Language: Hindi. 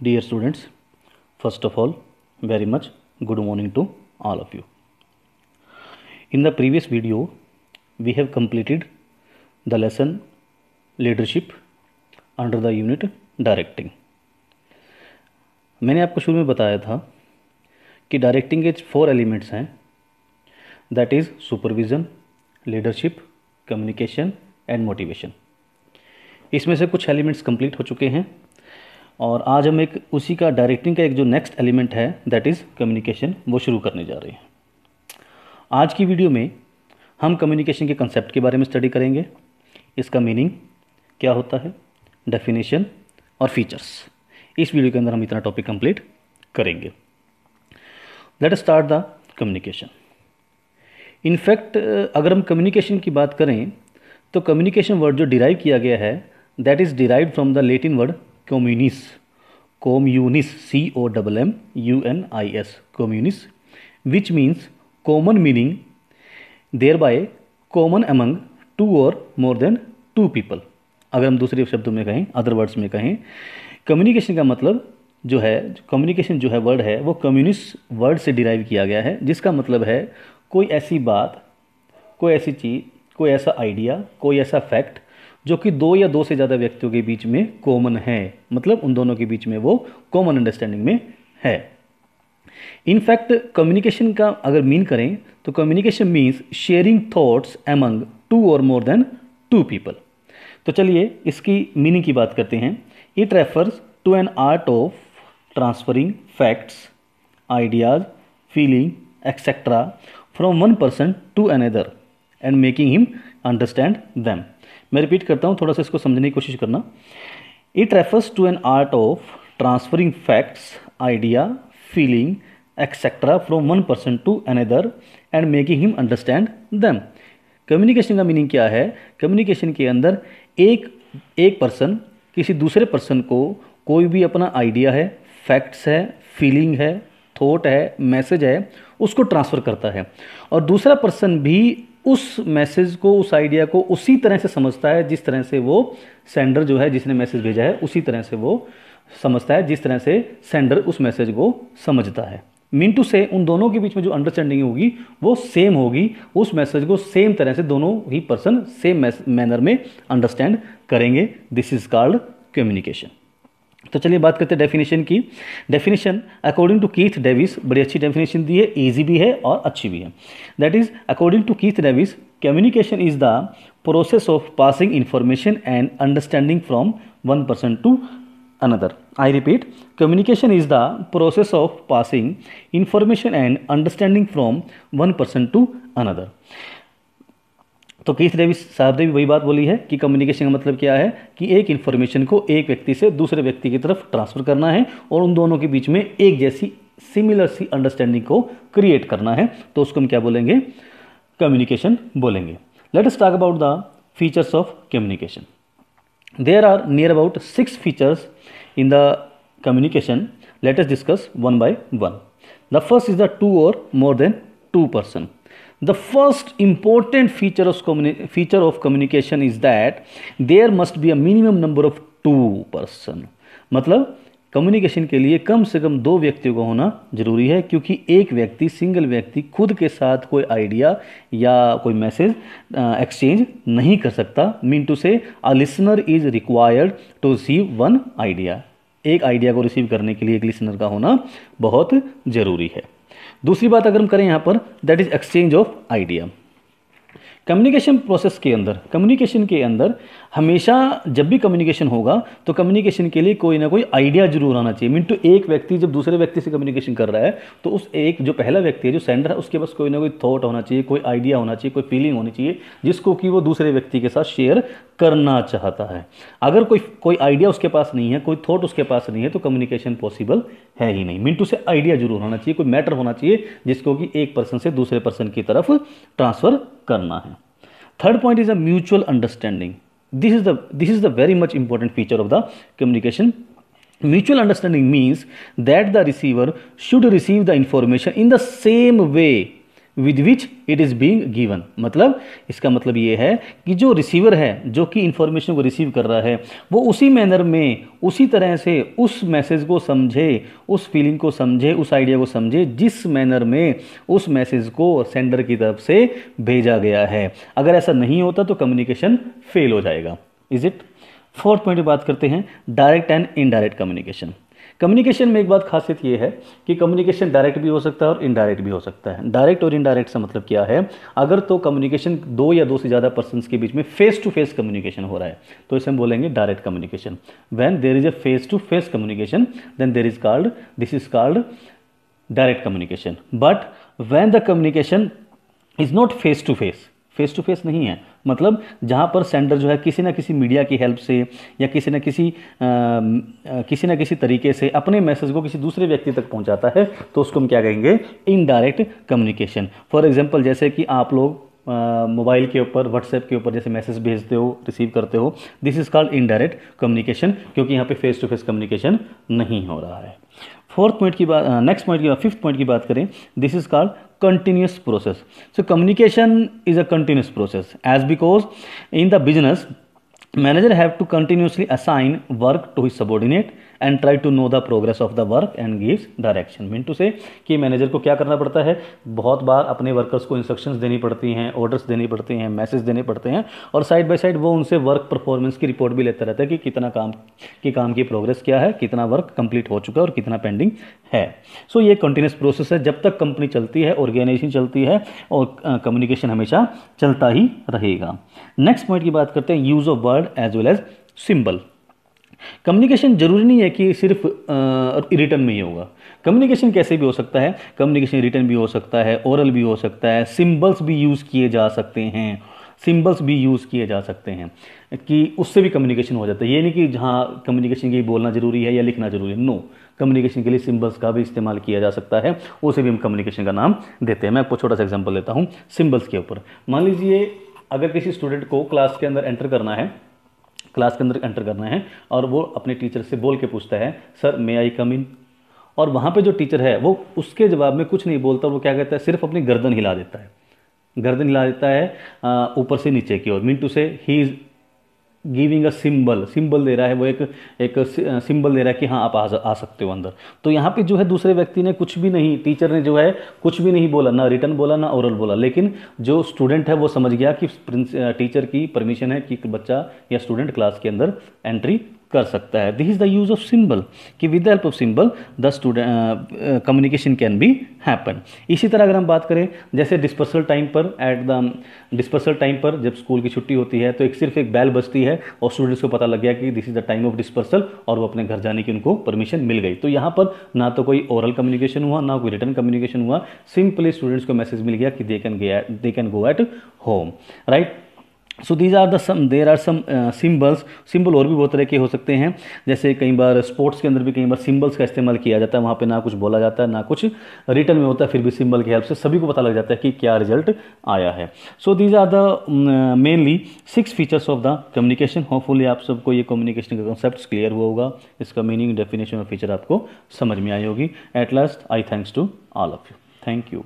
Dear students, first of all, very much good morning to all of you. In the previous video, we have completed the lesson leadership under the unit directing. मैंने आपको शुरू में बताया था कि डायरेक्टिंग के 4 एलिमेंट्स हैं, that is supervision, leadership, communication and motivation. इसमें से कुछ एलिमेंट्स कंप्लीट हो चुके हैं और आज हम एक उसी का डायरेक्टिंग का एक जो नेक्स्ट एलिमेंट है दैट इज़ कम्युनिकेशन, वो शुरू करने जा रहे हैं. आज की वीडियो में हम कम्युनिकेशन के कंसेप्ट के बारे में स्टडी करेंगे, इसका मीनिंग क्या होता है, डेफिनेशन और फीचर्स. इस वीडियो के अंदर हम इतना टॉपिक कंप्लीट करेंगे. Let us start the communication. In fact अगर हम कम्युनिकेशन की बात करें तो कम्युनिकेशन वर्ड जो डिराइव किया गया है that is derived from the Latin word communis, COMMUNIS, communis, which means common meaning, thereby common among two or more than two people. अगर हम दूसरे शब्दों में कहें, अदर वर्ड्स में कहें, कम्युनिकेशन का मतलब जो है, कम्युनिकेशन जो है वर्ड है वो कम्युनिस्ट वर्ड से डिराइव किया गया है, जिसका मतलब है कोई ऐसी बात, कोई ऐसी चीज़, कोई ऐसा आइडिया, कोई ऐसा फैक्ट जो कि 2 या 2 से ज़्यादा व्यक्तियों के बीच में कॉमन है, मतलब उन दोनों के बीच में वो कॉमन अंडरस्टैंडिंग में है. इनफैक्ट कम्युनिकेशन का अगर मीन करें तो communication means sharing thoughts among 2 और मोर देन 2 पीपल. तो चलिए इसकी मीनिंग की बात करते हैं. It refers to an art of transferring facts, ideas, feeling etcetera from one person to another and making him understand them. मैं रिपीट करता हूँ, थोड़ा सा इसको समझने की कोशिश करना. It refers to an art of transferring facts, idea, feeling etcetera from one person to another and making him understand them. Communication का मीनिंग क्या है? कम्युनिकेशन के अंदर एक पर्सन किसी दूसरे पर्सन को कोई भी अपना आइडिया है, फैक्ट्स है, फीलिंग है, थॉट है, मैसेज है, उसको ट्रांसफ़र करता है और दूसरा पर्सन भी उस मैसेज को, उस आइडिया को उसी तरह से समझता है जिस तरह से वो सेंडर जो है, जिसने मैसेज भेजा है, उसी तरह से वो समझता है जिस तरह से सेंडर उस मैसेज को समझता है. मीन टू से उन दोनों के बीच में जो अंडरस्टैंडिंग होगी वो सेम होगी, उस मैसेज को सेम तरह से दोनों ही पर्सन सेम मैनर में अंडरस्टैंड करेंगे. This is called communication. तो चलिए बात करते हैं डेफिनेशन की. Definition according to Keith Davis, बड़ी अच्छी डेफिनेशन दी है, इजी भी है और अच्छी भी है. That is according to Keith Davis, communication is the process of passing information and understanding from one person to another. I repeat, communication is the process of passing information and understanding from one person to another. तो कीथ डेविस साहब ने भी वही बात बोली है कि कम्युनिकेशन का मतलब क्या है कि एक इन्फॉर्मेशन को एक व्यक्ति से दूसरे व्यक्ति की तरफ ट्रांसफ़र करना है और उन दोनों के बीच में एक जैसी सिमिलर सी अंडरस्टैंडिंग को क्रिएट करना है. तो उसको हम क्या बोलेंगे? कम्युनिकेशन बोलेंगे. Let us talk about the features of communication. There are near about 6 features in the communication. Let us discuss one by one. The first is the 2 or more than 2 person. The first important feature of communication is that there must be a minimum number of 2 person. मतलब कम्युनिकेशन के लिए कम से कम 2 व्यक्तियों का होना जरूरी है, क्योंकि एक व्यक्ति, सिंगल व्यक्ति खुद के साथ कोई आइडिया या कोई मैसेज एक्सचेंज नहीं कर सकता. Mean to say a listener is required to receive one idea. एक आइडिया को रिसीव करने के लिए एक लिसनर का होना बहुत ज़रूरी है. दूसरी बात अगर हम करें यहाँ पर, that is exchange of idea. Communication process के अंदर, कम्युनिकेशन के अंदर हमेशा जब भी कम्युनिकेशन होगा तो कम्युनिकेशन के लिए कोई ना कोई आइडिया जरूर आना चाहिए. मीन टू एक व्यक्ति जब दूसरे व्यक्ति से कम्युनिकेशन कर रहा है तो उस एक जो पहला व्यक्ति है, जो सेंडर है, उसके पास कोई ना कोई थॉट होना चाहिए, कोई आइडिया होना चाहिए, कोई फीलिंग होनी चाहिए जिसको कि वो दूसरे व्यक्ति के साथ शेयर करना चाहता है. अगर कोई आइडिया उसके पास नहीं है, कोई थॉट उसके पास नहीं है तो कम्युनिकेशन पॉसिबल है ही नहीं. मीन टू से आइडिया जरूर होना चाहिए, कोई मैटर होना चाहिए जिसको कि एक पर्सन से दूसरे पर्सन की तरफ ट्रांसफ़र करना है. Third point is a mutual understanding. This is the very much important feature of the communication. Mutual understanding means that the receiver should receive the information in the same way with which it is being given. मतलब इसका मतलब ये है कि जो रिसीवर है, जो कि इंफॉर्मेशन को रिसीव कर रहा है, वो उसी मैनर में, उसी तरह से उस मैसेज को समझे, उस फीलिंग को समझे, उस आइडिया को समझे जिस मैनर में उस मैसेज को सेंडर की तरफ से भेजा गया है। अगर ऐसा नहीं होता तो कम्युनिकेशन फेल हो जाएगा। Is it. फोर्थ पॉइंट की बात करते हैं, direct and indirect communication. Communication में एक बात खासियत ये है कि कम्युनिकेशन डायरेक्ट भी हो सकता है और इनडायरेक्ट भी हो सकता है। डायरेक्ट और इनडायरेक्ट से मतलब क्या है, अगर तो कम्युनिकेशन दो या दो से ज़्यादा पर्सन्स के बीच में फेस टू फेस कम्युनिकेशन हो रहा है तो इसे हम बोलेंगे direct communication. When there is a face to face communication then this is called direct communication. But when the communication is not face to face नहीं है, मतलब जहाँ पर सेंडर जो है किसी ना किसी मीडिया की हेल्प से या किसी ना किसी तरीके से अपने मैसेज को किसी दूसरे व्यक्ति तक पहुँचाता है तो उसको हम क्या कहेंगे, इनडायरेक्ट कम्युनिकेशन। फॉर एग्जांपल जैसे कि आप लोग मोबाइल के ऊपर, व्हाट्सएप के ऊपर जैसे मैसेज भेजते हो, रिसीव करते हो, this is called indirect communication, क्योंकि यहाँ पे फेस टू फेस कम्युनिकेशन नहीं हो रहा है। फोर्थ पॉइंट की बात, नेक्स्ट पॉइंट की, फिफ्थ पॉइंट की बात करें, this is called continuous process. So communication is a continuous process as because in the business manager have to continuously assign work to his subordinate and try to know the progress of the work and gives direction. Mean to say कि मैनेजर को क्या करना पड़ता है, बहुत बार अपने वर्कर्स को इंस्ट्रक्शंस देनी पड़ती हैं, ऑर्डर्स देनी पड़ते हैं, मैसेज देने पड़ते हैं, और साइड बाय साइड वो उनसे वर्क परफॉर्मेंस की रिपोर्ट भी लेता रहता है कि कितना काम की प्रोग्रेस क्या है, कितना वर्क कंप्लीट हो चुका है और कितना पेंडिंग है। सो ये कंटिन्यूस प्रोसेस है, जब तक कंपनी चलती है, ऑर्गेनाइजेशन चलती है, और कम्युनिकेशन हमेशा चलता ही रहेगा। नेक्स्ट पॉइंट की बात करते हैं, use of word as well as symbol. Communication जरूरी नहीं है कि सिर्फ रिटर्न में ही होगा, कम्युनिकेशन कैसे भी हो सकता है, कम्युनिकेशन रिटर्न भी हो सकता है, ओरल भी हो सकता है, सिंबल्स भी यूज़ किए जा सकते हैं, कि उससे भी कम्युनिकेशन हो जाता है। ये नहीं कि जहाँ कम्युनिकेशन के लिए बोलना जरूरी है या लिखना जरूरी है, नो, कम्युनिकेशन के लिए सिंबल्स का भी इस्तेमाल किया जा सकता है, उसे भी हम कम्युनिकेशन का नाम देते हैं। मैं आपको छोटा सा एग्जांपल देता हूँ सिंबल्स के ऊपर। मान लीजिए अगर किसी स्टूडेंट को क्लास के अंदर एंटर करना है और वो अपने टीचर से बोल के पूछता है, सर मे आई कम इन, और वहाँ पे जो टीचर है वो उसके जवाब में कुछ नहीं बोलता, वो क्या कहता है, सिर्फ अपनी गर्दन हिला देता है ऊपर से नीचे की ओर। Mean to say he is giving a symbol दे रहा है, वो एक सिंबल दे रहा है कि हाँ आप आ सकते हो अंदर। तो यहाँ पे जो है दूसरे व्यक्ति ने कुछ भी नहीं, टीचर ने जो है कुछ भी नहीं बोला, ना रिटर्न बोला ना ओरल बोला, लेकिन जो स्टूडेंट है वो समझ गया कि टीचर की परमिशन है कि बच्चा या स्टूडेंट क्लास के अंदर एंट्री कर सकता है। This is the use of symbol, कि with the help of symbol the student communication can be happen. इसी तरह अगर हम बात करें, जैसे डिस्पर्सल टाइम पर जब स्कूल की छुट्टी होती है तो सिर्फ एक बैल बजती है और स्टूडेंट्स को पता लग गया कि this is the time of dispersal, और वो अपने घर जाने की उनको परमिशन मिल गई। तो यहाँ पर ना तो कोई ओरल कम्युनिकेशन हुआ, ना कोई रिटर्न कम्युनिकेशन हुआ, सिंपली स्टूडेंट्स को मैसेज मिल गया कि they can go at home, right. So there are some symbols. Symbol और भी बहुत तरह के हो सकते हैं, जैसे कई बार स्पोर्ट्स के अंदर भी कई बार सिंबल्स का इस्तेमाल किया जाता है, वहाँ पे ना कुछ बोला जाता है ना कुछ रिटर्न में होता है, फिर भी सिंबल की हेल्प से सभी को पता लग जाता है कि क्या रिजल्ट आया है। So these are the mainly 6 features of the communication. Hopefully आप सबको ये कम्युनिकेशन का कॉन्सेप्ट क्लियर हुआ होगा, इसका मीनिंग, डेफिनेशन और फीचर आपको समझ में आई होगी। At last I thanks to all of you, thank you.